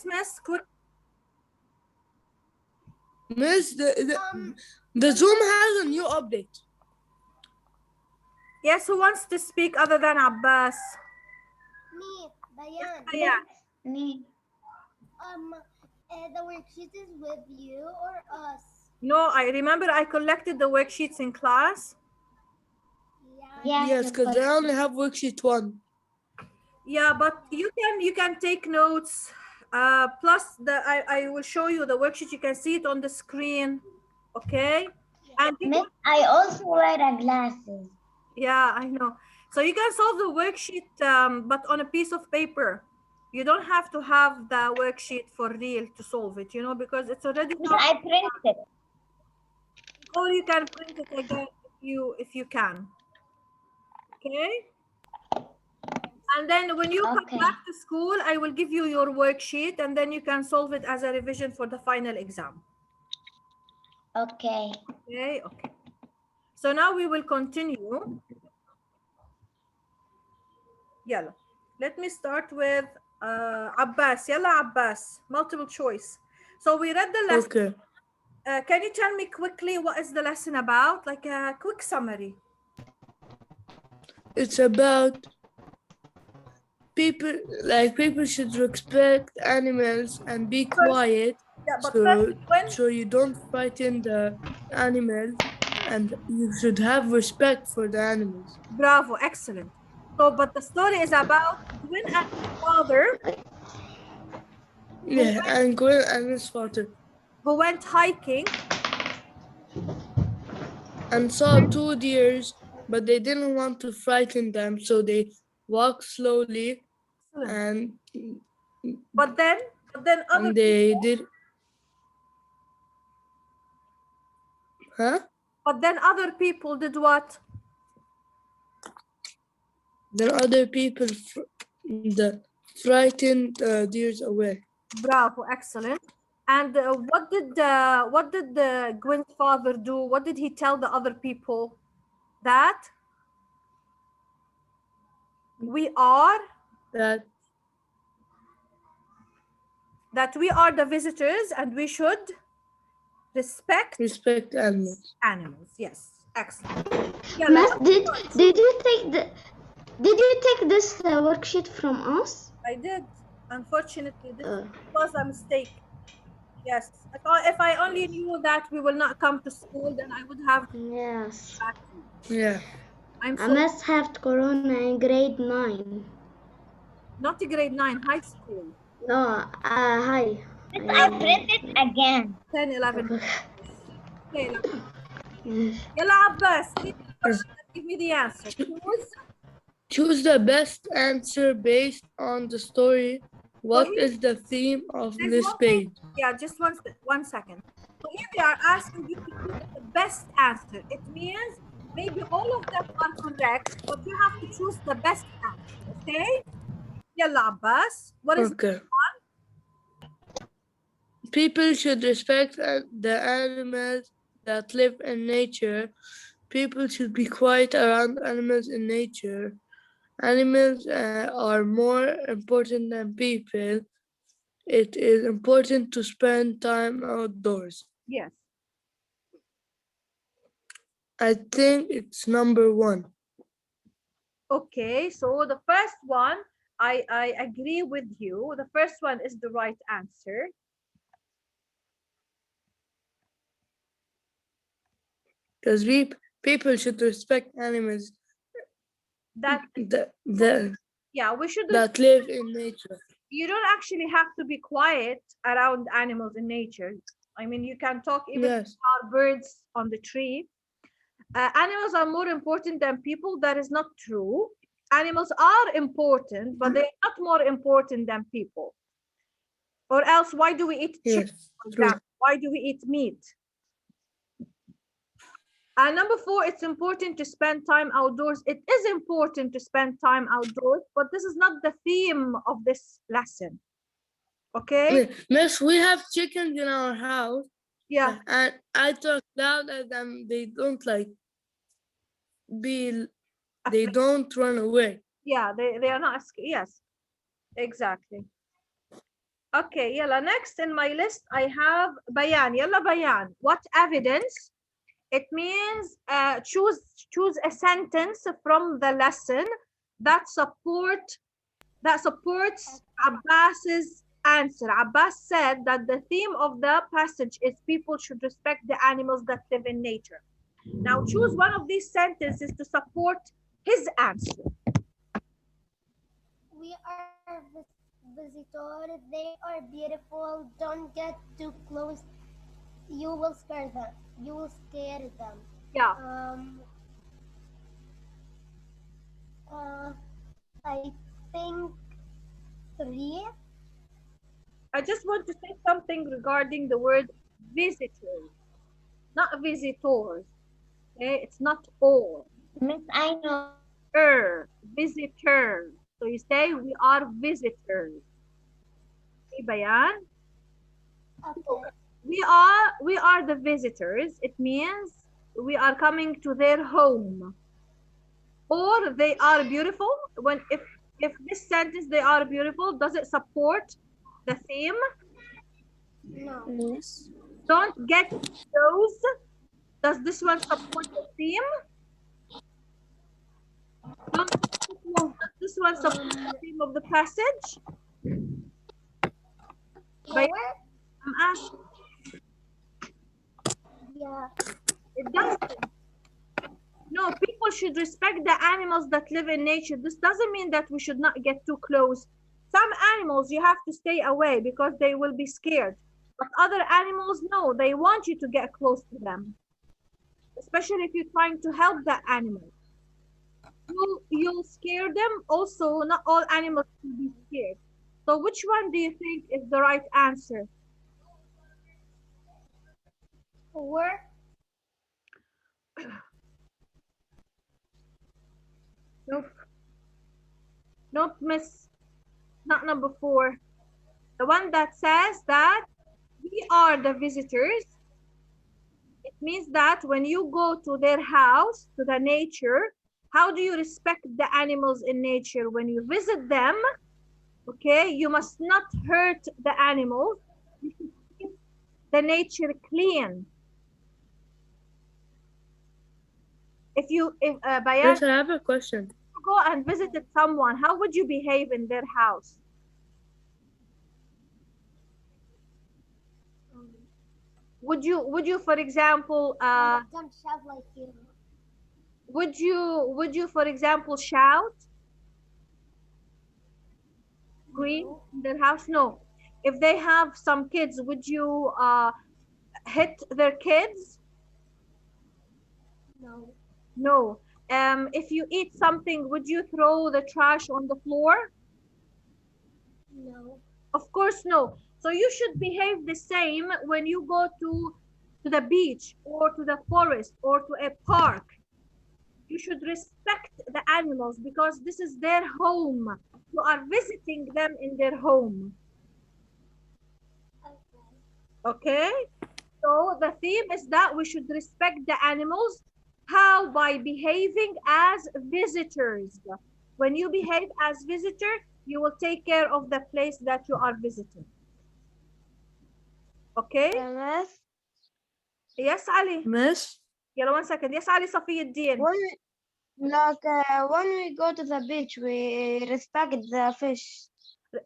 Miss, quick. Miss, the Zoom has a new update. Yes, who wants to speak other than Abbas? Me, Bayan. Yeah. Me. The worksheet is with you or us? No, I remember I collected the worksheets in class. Yeah. Yes, because I only have worksheet 1. Yeah, but you can take notes. Plus I will show you the worksheet. You can see it on the screen. Okay. And Miss, I also wear glasses. yeah, I know. So you can solve the worksheet, but on a piece of paper. You don't have to have the worksheet for real to solve it, you know, because it's already. I printed it. Or you can print it again if you can. Okay. And then when you come back to school, I will give you your worksheet, and then you can solve it as a revision for the final exam. Okay. Okay. Okay. So now we will continue. Yalla. Let me start with Abbas. Yalla, Abbas. Multiple choice. So we read the lesson. Okay. Can you tell me quickly what is the lesson about? Like a quick summary. It's about people should respect animals and be quiet, Yeah, but first, so you don't frighten the animals, and you should have respect for the animals. Bravo, excellent. So, but the story is about Gwyn and his father. Yeah, and Gwen and his father. Who went hiking and saw 2 deers, but they didn't want to frighten them, so they walked slowly. Excellent. And But then other they people, did. Huh? but then other people did what? Then other people frightened deers away. Bravo, excellent. And what did the Gwyn's father do? What did he tell the other people? That we are That we are the visitors and we should respect animals. animals. Yes, excellent. Miss, did you take this worksheet from us? I did. Unfortunately, this was a mistake. Yes. If I only knew that we will not come to school, then I would have. Yes. Yeah. I must have Corona in grade 9. Not grade 9, high school. No, high. I printed again. 10, 11. Okay. Yalla, Abbas. Give me the answer. Choose the best answer based on the story. What is the theme of this page? Yeah, just one second. So here they are asking you to choose the best answer. It means maybe all of them are correct, but you have to choose the best answer. Okay? Yalla, Abbas. What is okay? People should respect the animals that live in nature. People should be quiet around animals in nature. Animals are more important than people. It is important to spend time outdoors. Yes. I think it's number 1. Okay, so the first one, I agree with you. The first one is the right answer. Because people should respect animals that we should that live in nature. You don't actually have to be quiet around animals in nature. I mean, you can talk even Yes. about birds on the tree. Animals are more important than people. That is not true. Animals are important, but they're not more important than people. Or else, why do we eat chicken? Yes, why do we eat meat? Number 4, it's important to spend time outdoors. It is important to spend time outdoors, but this is not the theme of this lesson. Okay? Miss, we have chickens in our house. Yeah. And I talk loud at them. They don't they don't run away. Yeah, they are not. Yes, exactly. Okay, yalla. Next in my list, I have Bayan. Yalla, Bayan. What evidence? It means choose a sentence from the lesson that supports Abbas's answer. Abbas said that the theme of the passage is people should respect the animals that live in nature. Now choose one of these sentences to support his answer. We are visitors. They are beautiful. Don't get too close. You will scare them. You will scare them. Yeah. I think 3. I just want to say something regarding the word visitors, not visitors. Okay, it's not all. Miss, I know. Visitor. So you say we are visitors. Okay, Bayan? Okay. We are the visitors. It means we are coming to their home. Or they are beautiful. When if this sentence they are beautiful, does it support the theme? No. Yes. Don't get those. Does this one support the theme? Does this one support the theme of the passage? Lower? I'm asking. Yeah. It doesn't. No, people should respect the animals that live in nature. This doesn't mean that we should not get too close. Some animals you have to stay away because they will be scared. But other animals, no, they want you to get close to them. Especially if you're trying to help that animal. You'll scare them. Also, not all animals will be scared. So which one do you think is the right answer? 4. Nope. Nope, miss. Not number 4. The one that says that we are the visitors. It means that when you go to their house, to the nature, how do you respect the animals in nature? When you visit them, okay, you must not hurt the animals. You should keep the nature clean. If Bayan, Yes, I have a question. go and visited someone, how would you behave in their house? Would you for example Don't shout like you. would you for example shout, scream in their house? No. If they have some kids, would you hit their kids? No. No. If you eat something, would you throw the trash on the floor? No. Of course no. So you should behave the same when you go to the beach or to the forest or to a park. You should respect the animals because this is their home. You are visiting them in their home. Okay? So the theme is that we should respect the animals. How? By behaving as visitors. When you behave as visitor, you will take care of the place that you are visiting. Okay? Miss? Yes, Ali. Miss? Yalla, 1 second. Yes, Ali Safiuddin. When we go to the beach, we respect the fish.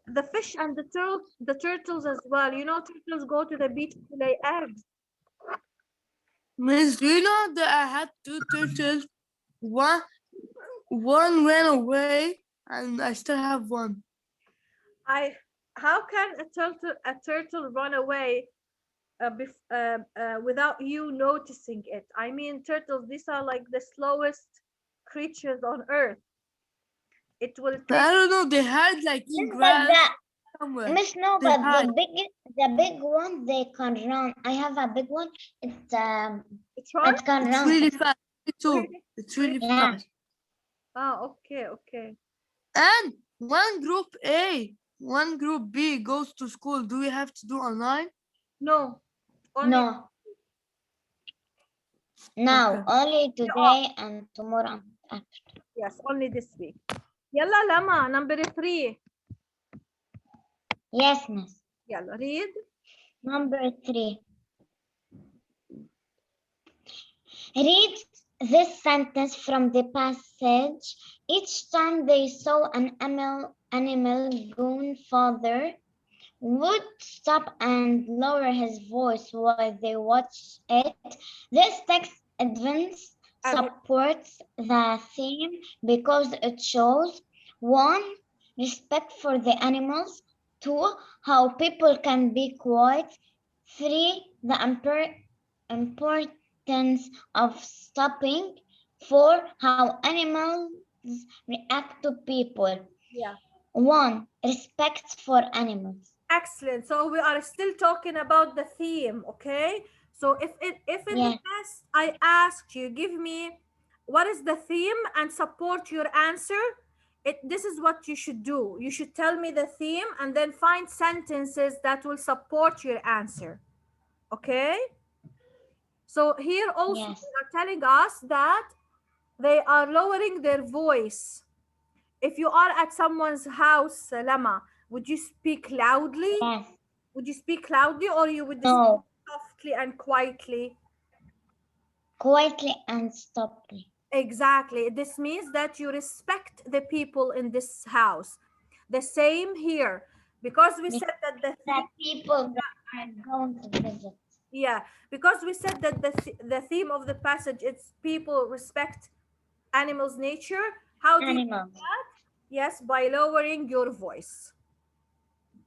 The fish and the turtles as well. You know, turtles go to the beach to lay eggs. Miss, do you know that I had 2 turtles? One ran away and I still have one. How can a turtle run away without you noticing it? I mean, turtles, these are like the slowest creatures on earth. It will take. I don't know, they had like in grass somewhere. Miss, no, They but hide. the big one, they can run. I have a big one. It can It's run. really fast. Me too. It's really fast. Oh, okay. And one group A, one group B goes to school. Do we have to do online? No. No. Now, only today and tomorrow after. Yes, only this week. Yalla Lama, number 3. Yes, Miss. يلا read. Number 3. Read this sentence from the passage. Each time they saw an animal, grandfather would stop and lower his voice while they watched it. This text advance supports the theme because it shows 1. Respect for the animals, 2. How people can be quiet, 3. The importance of stopping, 4. How animals react to people. Yeah. 1. Respect for animals. Excellent. So we are still talking about the theme, okay? So if in the test I asked you, give me what is the theme and support your answer, this is what you should do. You should tell me the theme and then find sentences that will support your answer. Okay? So here also they are telling us that they are lowering their voice. If you are at someone's house, Lama, would you speak loudly? Yes. Would you speak loudly or you would No. speak softly and quietly? Quietly and softly. Exactly. This means that you respect the people in this house. The same here. Because we said that the people that are going to visit. Yeah, because we said that the theme of the passage is people respect animals' nature. How do you do that? Yes, by lowering your voice.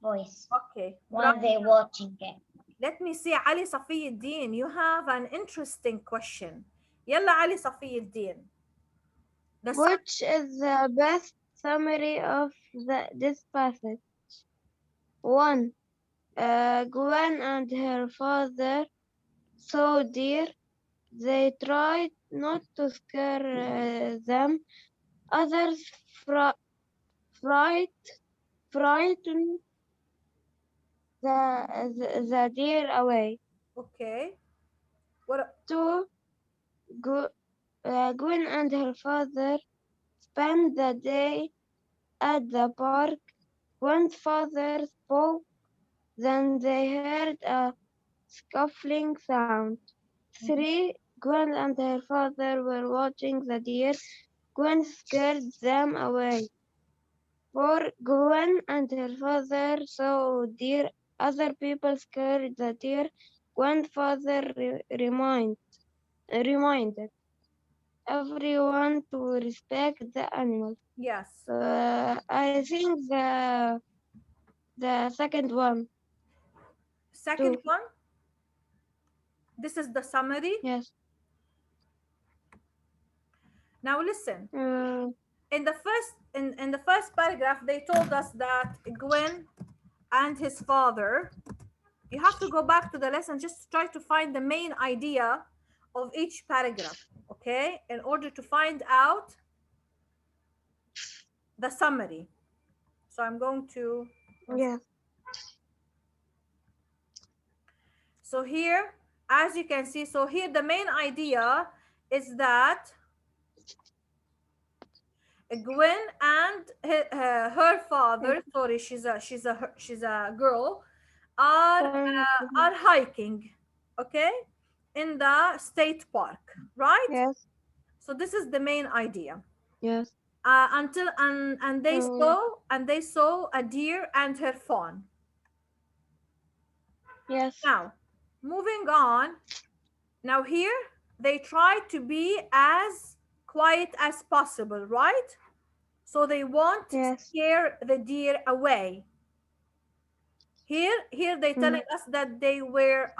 Okay. While they're watching it. Let me see, Ali Safiuddin, you have an interesting question. Yalla Ali Safiuddin. Which is the best summary of this passage? 1. Gwen and her father saw deer. They tried not to scare them. Others frightened the deer away. Okay. What? 2. Gwen and her father spent the day at the park. Gwen's father spoke, then they heard a scuffling sound. 3. Gwen and her father were watching the deer. Gwen scared them away. 4. Gwen and her father saw deer. Other people scared the deer. Gwen's father reminded everyone to respect the animals. Yes. I think the second one. Second one? This is the summary? Yes. Now listen. In the first paragraph, they told us that Gwen and his father, you have to go back to the lesson just to try to find the main idea of each paragraph, okay, in order to find out the summary. So I'm going to so here, as you can see, so here the main idea is that Gwen and her father, sorry, she's a girl, are hiking, okay, in the state park, right? Yes. So this is the main idea. Yes. Until and they saw a deer and her fawn. Yes. Now, moving on. Now here they try to be as quiet as possible, right? So they won't scare the deer away. Here they telling us that they were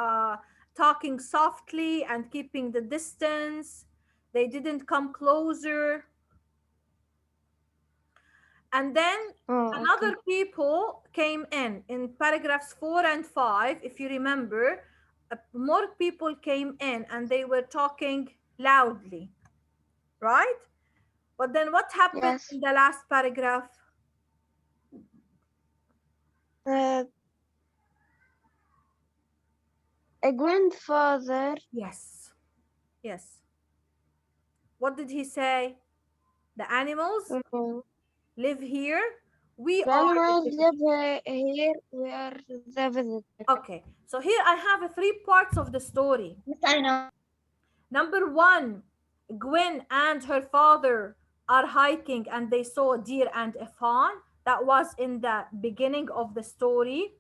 talking softly and keeping the distance. They didn't come closer. And then another people came in paragraphs 4 and 5. If you remember, more people came in and they were talking loudly, right? But then what happened in the last paragraph? A grandfather. Yes. What did he say? The animals live here We are Animals the live here. We are the visitors. Okay, so here I have 3 parts of the story. Yes, I know. Number 1, Gwen and her father are hiking and they saw a deer and a fawn. That was in the beginning of the story.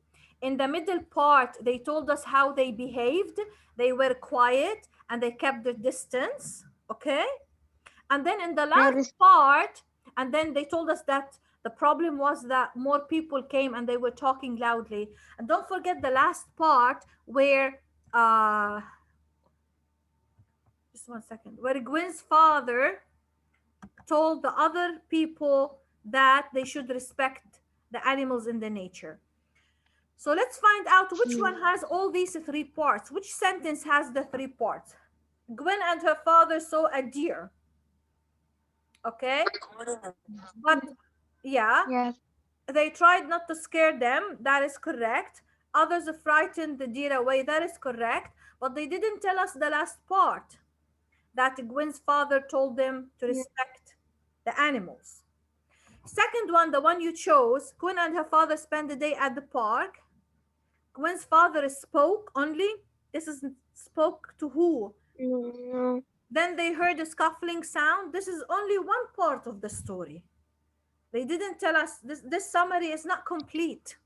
In the middle part, they told us how they behaved. They were quiet and they kept their distance. Okay. And then in the last part, and then they told us that the problem was that more people came and they were talking loudly. And don't forget the last part where just 1 second, where Gwen's father told the other people that they should respect the animals in the nature. So let's find out which one has all these 3 parts. Which sentence has the 3 parts? Gwen and her father saw a deer. Okay. But yeah, Yes. they tried not to scare them. That is correct. Others frightened the deer away. That is correct. But they didn't tell us the last part, that Gwen's father told them to respect the animals. Second one, the one you chose, Gwen and her father spent the day at the park. Gwen's father spoke only. This is spoke to who? No. Then they heard a scuffling sound. This is only one part of the story. They didn't tell us, this summary is not complete.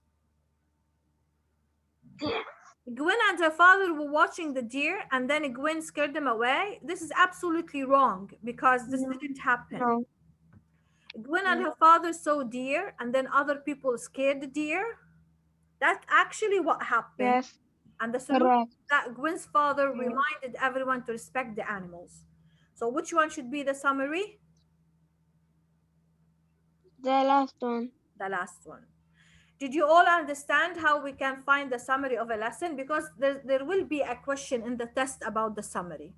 Gwen and her father were watching the deer and then Gwen scared them away. This is absolutely wrong because this didn't happen. No. Gwen and her father saw deer and then other people scared the deer. That's actually what happened. Yes. And the solution Correct. is that Gwen's father reminded everyone to respect the animals. So which one should be the summary? The last one. The last one. Did you all understand how we can find the summary of a lesson? Because there will be a question in the test about the summary.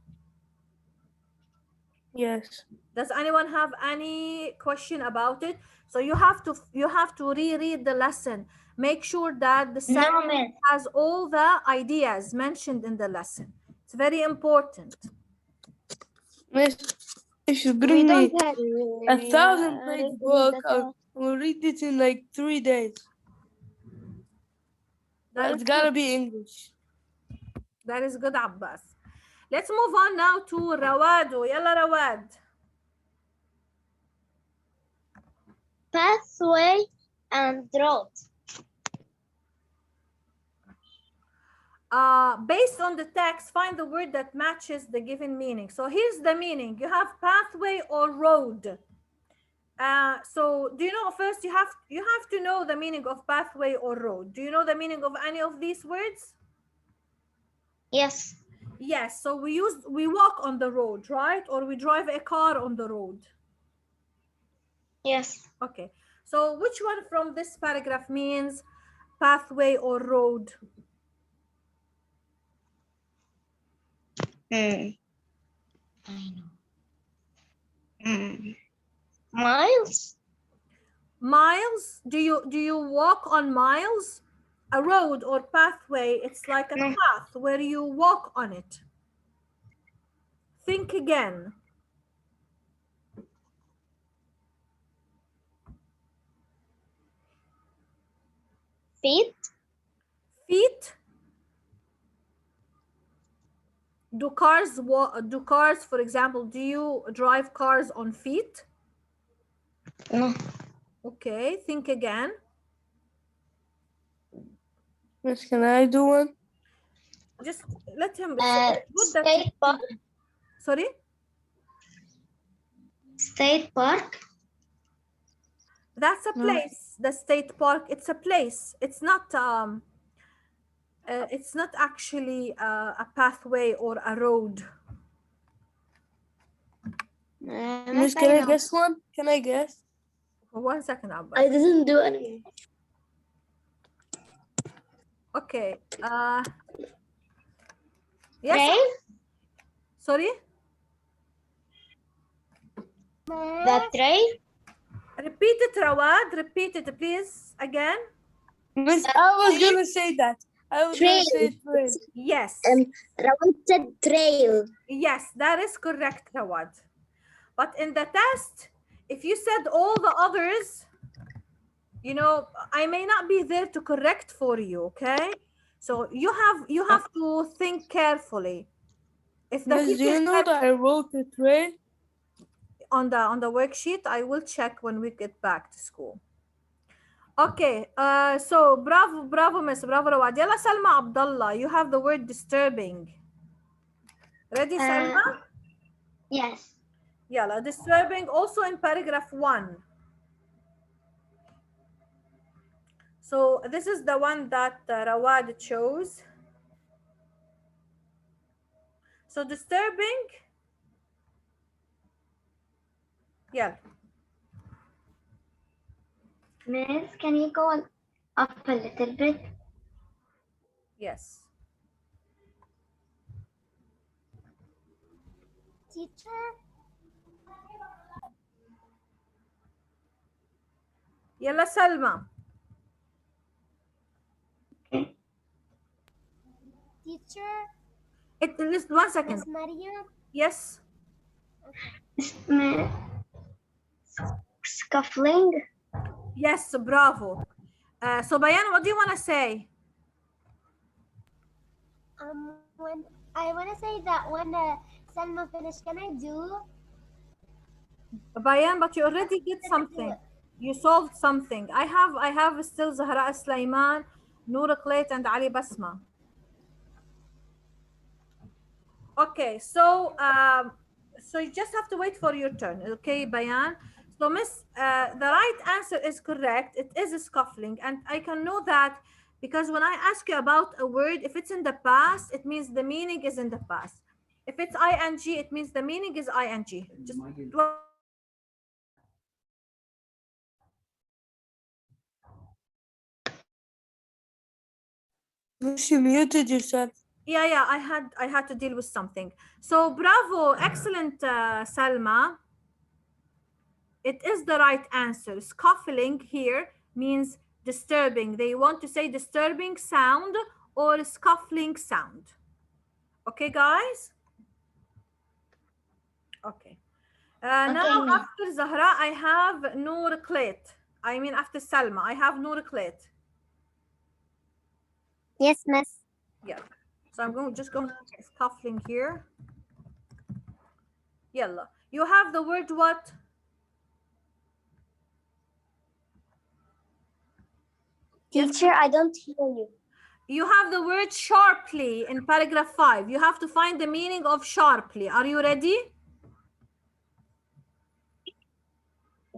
Yes. Does anyone have any question about it? So you have to reread the lesson. Make sure that the sentence has all the ideas mentioned in the lesson. It's very important. Miss, if you bring me have 1,000-page book, I will read it in like 3 days. But it's gotta be English. That is good, Abbas. Let's move on now to Rawado. Yalla Rawad. Pathway and road. Based on the text, find the word that matches the given meaning. So here's the meaning. You have pathway or road. So do you know, first you have to know the meaning of pathway or road. Do you know the meaning of any of these words? Yes. Yes, so we walk on the road, right? Or we drive a car on the road. Yes. Okay, so which one from this paragraph means pathway or road? I know. Miles. Miles? Do you walk on miles? A road or pathway, it's like a path where you walk on it. Think again. Feet. Feet? Do cars, for example, do you drive cars on feet? No. Okay, think again. Miss, can I do one? Just let him. State park. Sorry? State park. That's a place. The state park, it's a place. It's not actually a pathway or a road. Miss, can I guess one? Can I guess? 1 second, Abbas. I didn't do any. Okay. Yes. Trail. Sorry? The trail. Repeat it, Rawad. Repeat it, please. Again. Miss, I was gonna say that. I was gonna say trail. Yes. Rawad said trail. Yes, that is correct, Rawad. But in the test, if you said all the others, you know, I may not be there to correct for you, okay? So you have to think carefully. If the Miss, do teacher you know said that I wrote it right? on the worksheet, I will check when we get back to school. Okay, so bravo miss, bravo رواد. يلا سلمى عبد الله, you have the word disturbing. Ready Salma? Yes. يلا, disturbing also in paragraph 1. So this is the one that Rawad chose. So disturbing, yeah. Miss, can you go up a little bit? Yes. Teacher, يلا سلمى. teacher, It is 1 second. Miss Maryam. Yes. Miss, scuffling. Yes, bravo. So Bayan, what do you want to say? When I want to say that when Salma finished, can I do? Bayan, but you already did something. You solved something. I have still Zahra Sulaiman, Noor Khalid, and Ali Basma. Okay, so so you just have to wait for your turn, okay, Bayan? So Miss, the right answer is correct. It is scuffling, and I can know that because when I ask you about a word, if it's in the past, it means the meaning is in the past. If it's ing, it means the meaning is ing. Just Miss, you muted yourself. yeah, I had to deal with something. So bravo, excellent, Salma. It is the right answer. Scuffling here means disturbing. They want to say disturbing sound or scuffling sound. Okay, guys? Okay. Now ma'am. after Zahra, I have Noor Khalid. I mean after Salma, I have Noor Khalid. Yes, Miss. Yeah. So I'm just going to put scuffling here. Yalla. You have the word what? Teacher, I don't hear you. You have the word sharply in paragraph 5. You have to find the meaning of sharply. Are you ready?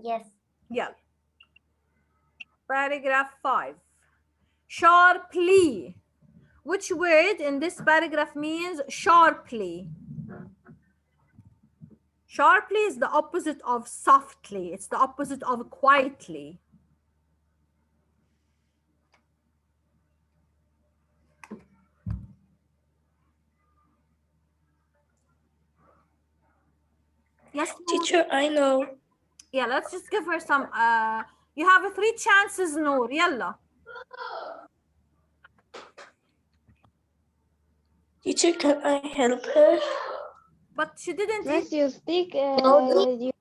Yes. Yeah. Paragraph 5. Sharply. Which word in this paragraph means sharply? Sharply is the opposite of softly. It's the opposite of quietly. Yes, Teacher, I know. yeah, let's just give her some. You have 3 chances, Noor. Yalla. Teacher, can I help her? But she didn't. Miss, you speak Arabic.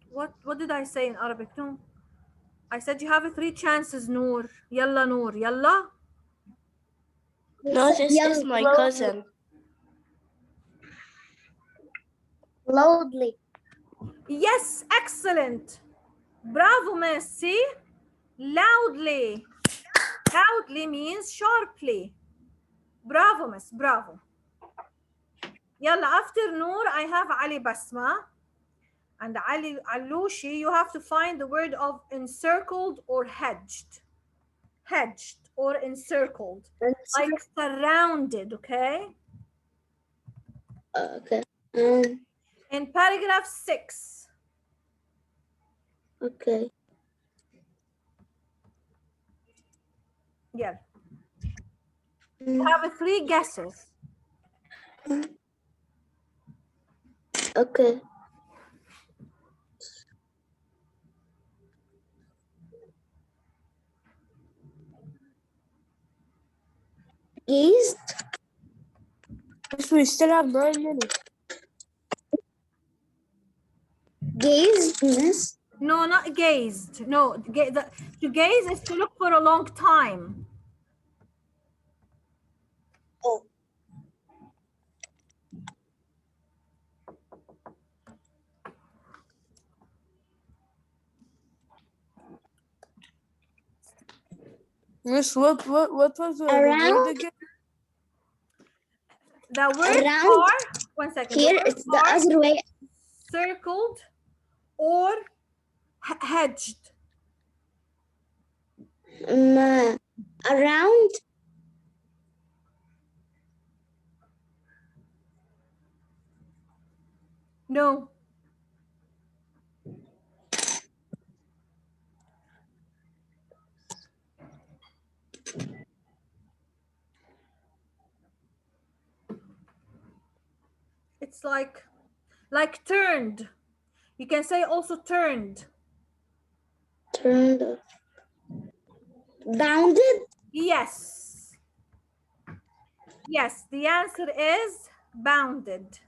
What did I say in Arabic? No. I said you have 3 chances, Noor. Yalla, Noor. Yalla. No, this is my cousin. Loudly. Yes, excellent. Bravo, Miss. See? Loudly. Loudly means sharply. Bravo, Miss. Bravo. Yalla, after Noor, I have Ali Basma. And Ali Alushi, you have to find the word of encircled or hedged. Hedged or encircled. Like surrounded, okay? Okay. In paragraph 6. Okay. Yeah. You have 3 guesses. Okay. Gazed? We still have 9 minutes. Gazed, miss? No, not gazed. No, to gaze is to look for a long time. Miss, what was the word Around, again? The words around are, one second, the here, words it's the are other way. circled or hedged. Around, No. It's like turned. You can say also turned. turned, bounded. Yes. Yes, the answer is bounded.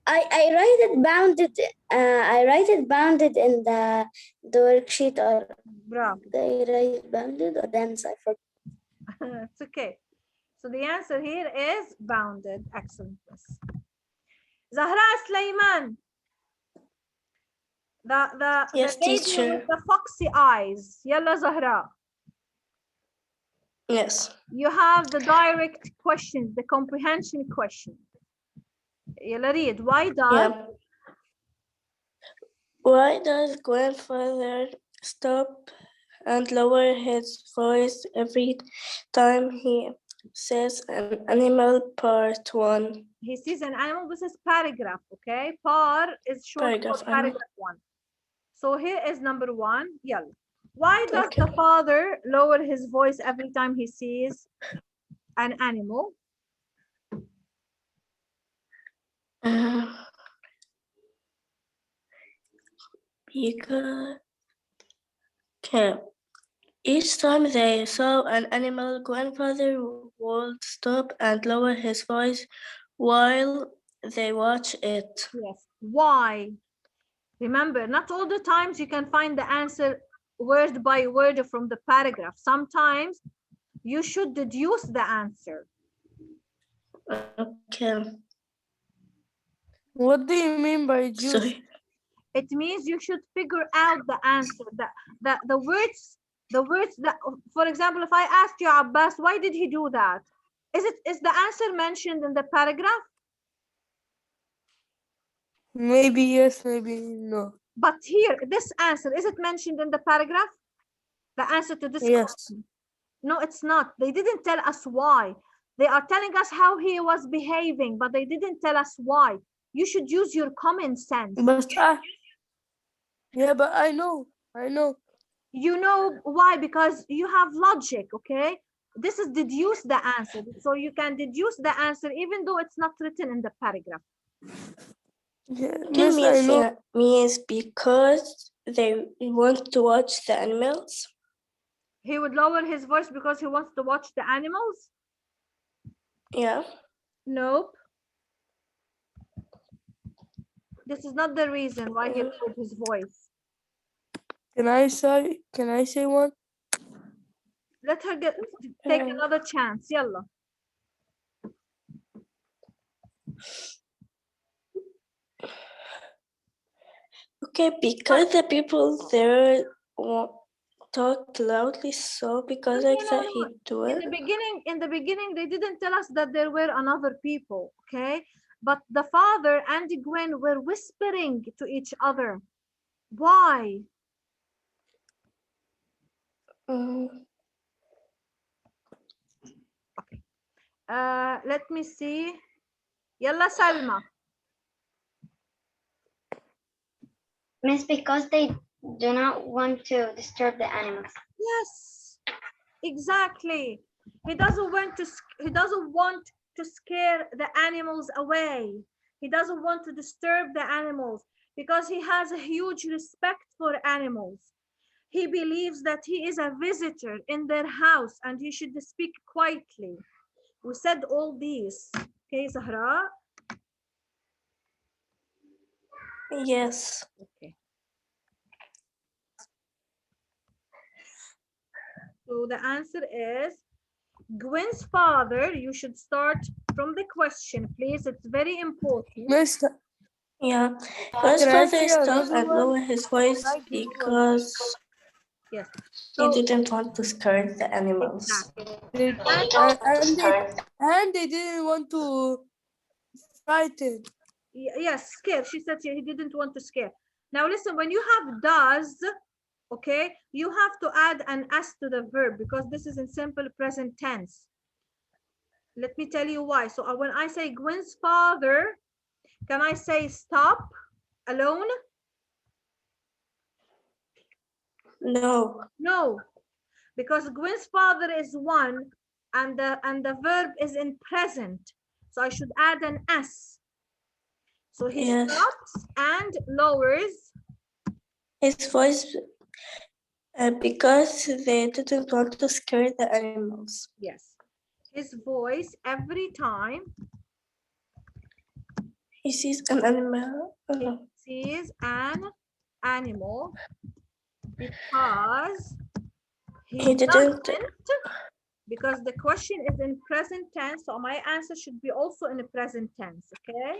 I write it bounded. I write it bounded in the worksheet, or Bravo. they write bounded or dance. I forgot. It's okay. So the answer here is bounded. Excellent. Zahra Sleiman. The Yes, lady teacher. with the foxy eyes. Yalla Zahra. Yes. You have the direct questions, the comprehension question. Yalla read. Why does Yeah. Why does grandfather stop and lower his voice every time he says an animal? Part 1. he sees an animal? This is paragraph, okay? Par is short Paragraph, for paragraph 1. So here is number 1. Yalla. Why does Okay. the father lower his voice every time he sees an animal? Because okay. Each time they saw an animal, grandfather would stop and lower his voice while they watch it. Yes. Why? Remember, not all the times you can find the answer word by word from the paragraph. Sometimes you should deduce the answer. Okay. What do you mean by juice? Sorry. It means you should figure out the answer. The words that, for example, if I asked you, Abbas, why did he do that? Is the answer mentioned in the paragraph? Maybe yes, maybe no. But here, this answer, is it mentioned in the paragraph? The answer to this Yes. question? No, it's not. They didn't tell us why. They are telling us how he was behaving, but they didn't tell us why. You should use your common sense. But but I know. You know why? Because you have logic, okay? This is deduce the answer. So you can deduce the answer even though it's not written in the paragraph. Yeah, miss, I know. Means because they want to watch the animals. He would lower his voice because he wants to watch the animals? Yeah. Nope. This is not the reason why he lowered his voice. Can I say one? Let her take another chance. Yalla. Okay, because the people there talked loudly, so because like that he do it. In the beginning, they didn't tell us that there were another people, okay? But the father and Gwen were whispering to each other. Why? Okay. Let me see. Yalla Salma. Miss, because they do not want to disturb the animals. Yes, exactly. He doesn't want to scare the animals away. He doesn't want to disturb the animals because he has a huge respect for animals. He believes that he is a visitor in their house and he should speak quietly. We said all these. Okay, Zahra? Yes. Okay. So the answer is Gwen's father. You should start from the question, please. It's very important. Mister, Yeah. Gwen's can I father say stopped another and one? lowered his voice Like this one. because Yes. he So didn't want to scare the animals. exactly. And they didn't want to frighten. Yes, scare. She said he didn't want to scare. Now listen, when you have does, okay, you have to add an s to the verb because this is in simple present tense. Let me tell you why. So when I say Gwen's father, can I say stop alone? No. No, because Gwen's father is one and the verb is in present. So I should add an s. So he stops and lowers his voice because they didn't want to scare the animals. yes, his voice every time he sees an animal. he sees an animal because he didn't. Because the question is in present tense, so my answer should be also in the present tense, okay?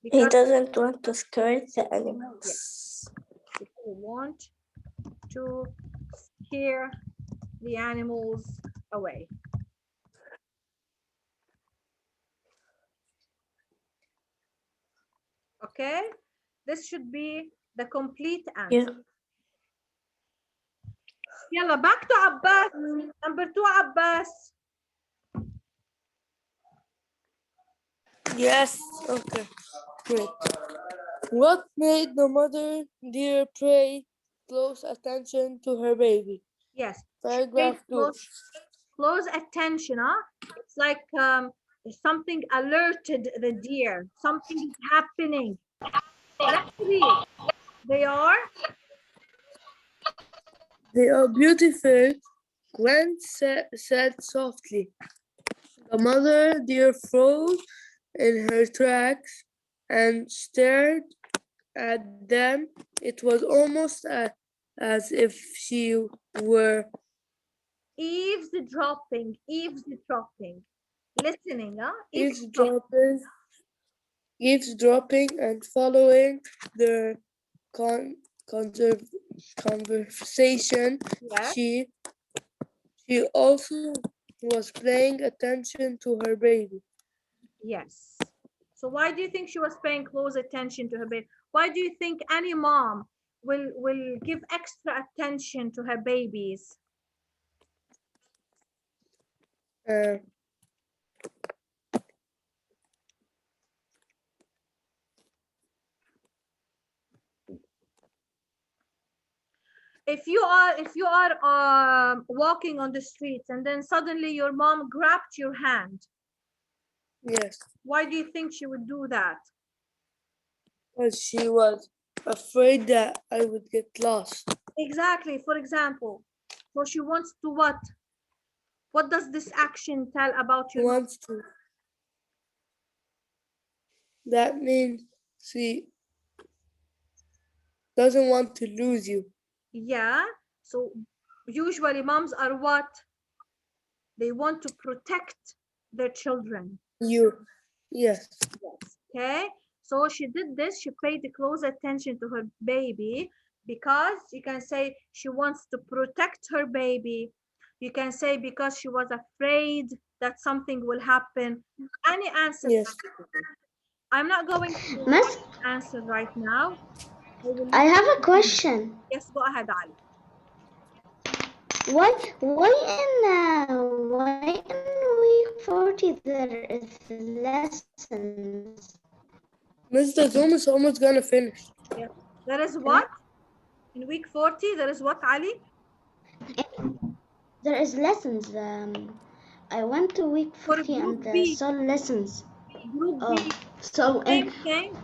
Because he doesn't want to scare the animals. Yes. If we want to scare the animals away. Okay, this should be the complete answer. Yalla, back to Abbas. Number 2, Abbas. Yes, okay, great. What made the mother deer pay close attention to her baby? Yes. Paragraph 2. Close attention, huh? It's like something alerted the deer. Something is happening. Let's read. They are beautiful, Gwen said softly. The mother deer froze in her tracks and stared at them. It was almost as if she were eavesdropping, listening, huh? Eavesdropping and following the conversation. Yes. She also was paying attention to her baby. Yes. So why do you think she was paying close attention to her baby? Why do you think any mom will give extra attention to her babies? If you are walking on the streets and then suddenly your mom grabbed your hand. Yes. Why do you think she would do that? Because she was afraid that I would get lost. Exactly. For example, so she wants to what? What does this action tell about you? Wants to. That means she doesn't want to lose you. Yeah. So usually moms are what? They want to protect their children. You. Yes. Yes. Okay. So she did this. She paid close attention to her baby because you can say she wants to protect her baby. You can say because she was afraid that something will happen. Any answer. Yes. I'm not going to answer right now. I have a question. Yes, go ahead, Ali. Why in week 40 there is lessons? Mr. Zoom is almost gonna finish. Yeah. There is what? In week 40, there is what, Ali? There is lessons. I went to week 40 and saw lessons. Group B. So the same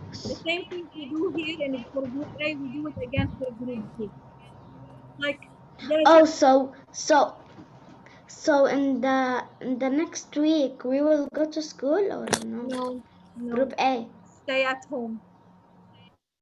thing we do here, and for group A, we do it again for group B. Like so in the next week we will go to school or no? No. Group A. Stay at home.